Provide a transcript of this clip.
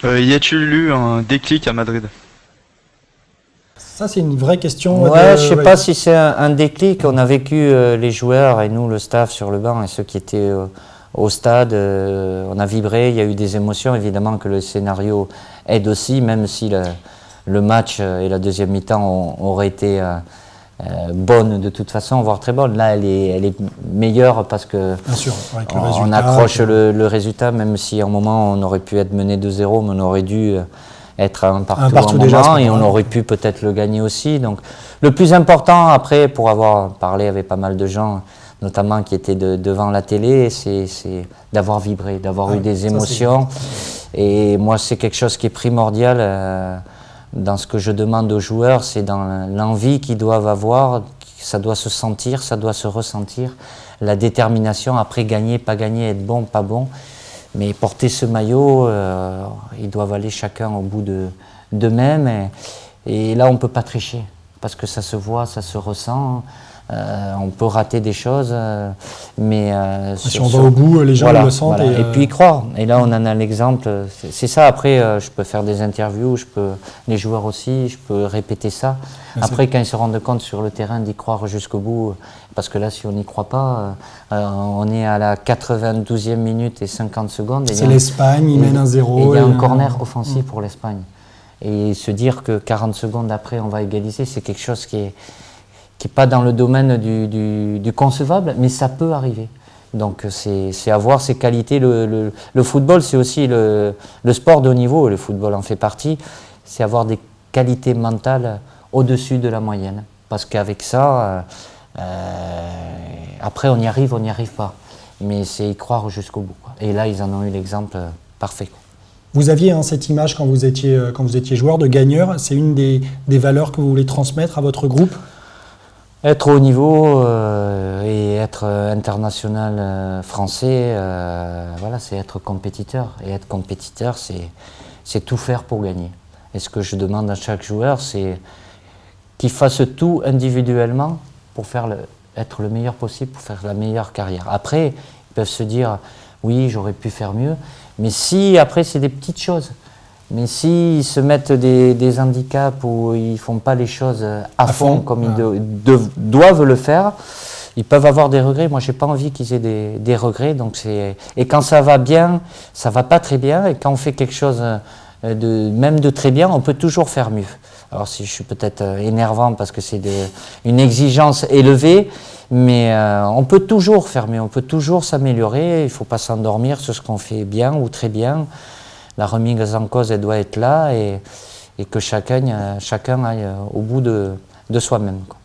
Y a-t-il eu un déclic à Madrid? Ça, c'est une vraie question. Ouais, je sais pas si c'est un déclic. On a vécu les joueurs et nous, le staff sur le banc et ceux qui étaient au stade. On a vibré, il y a eu des émotions. Évidemment que le scénario aide aussi, même si le match et la deuxième mi-temps auraient été bonnes de toute façon, voire très bonnes. Là, elle est meilleure parce que Bien sûr, avec le on résultat, accroche le résultat, même si à un moment on aurait pu être mené 2-0, mais on aurait dû être à un partout à un déjà, moment et on aurait pu peut-être le gagner aussi. Donc le plus important après, pour avoir parlé avec pas mal de gens, notamment qui étaient devant la télé, c'est d'avoir vibré, d'avoir eu des émotions. Et moi, c'est quelque chose qui est primordial dans ce que je demande aux joueurs, c'est dans l'envie qu'ils doivent avoir, ça doit se sentir, ça doit se ressentir, la détermination, après gagner, pas gagner, être bon, pas bon. Mais porter ce maillot, ils doivent aller chacun au bout d'eux-mêmes. Et là, on ne peut pas tricher, parce que ça se voit, ça se ressent. On peut rater des choses, mais si on va au bout, les gens voilà, le sentent. Voilà. Et puis y croire. Et là, on en a l'exemple. C'est ça. Après, je peux faire des interviews, les joueurs aussi, je peux répéter ça. Après, quand ils se rendent compte sur le terrain d'y croire jusqu'au bout, parce que là, si on n'y croit pas, on est à la 92e minute et 50 secondes. C'est l'Espagne, ils mènent 1-0. Et il y a un corner offensif pour l'Espagne. Et se dire que 40 secondes après, on va égaliser, c'est quelque chose qui n'est pas dans le domaine du concevable, mais ça peut arriver. Donc c'est avoir ces qualités. Le football, c'est aussi le sport de haut niveau, le football en fait partie, c'est avoir des qualités mentales au-dessus de la moyenne. Parce qu'avec ça, après on y arrive, on n'y arrive pas. Mais c'est y croire jusqu'au bout, quoi. Et là, ils en ont eu l'exemple parfait, quoi. Vous aviez cette image quand vous étiez joueur de gagneur, c'est une des valeurs que vous voulez transmettre à votre groupe? Être au niveau et être international français, voilà, c'est être compétiteur. Et être compétiteur, c'est tout faire pour gagner. Et ce que je demande à chaque joueur, c'est qu'il fasse tout individuellement pour être le meilleur possible, pour faire la meilleure carrière. Après, ils peuvent se dire, oui, j'aurais pu faire mieux. Mais si, après, c'est des petites choses. Mais s'ils se mettent des handicaps où ils ne font pas les choses à fond comme ils doivent le faire, ils peuvent avoir des regrets. Moi, je n'ai pas envie qu'ils aient des regrets. Donc et quand ça va bien, ça ne va pas très bien. Et quand on fait quelque chose même de très bien, on peut toujours faire mieux. Alors, si je suis peut-être énervant parce que c'est une exigence élevée, mais on peut toujours faire mieux, on peut toujours s'améliorer. Il ne faut pas s'endormir sur ce qu'on fait bien ou très bien. La remise en cause, elle doit être là et que chacun aille au bout de soi-même, quoi.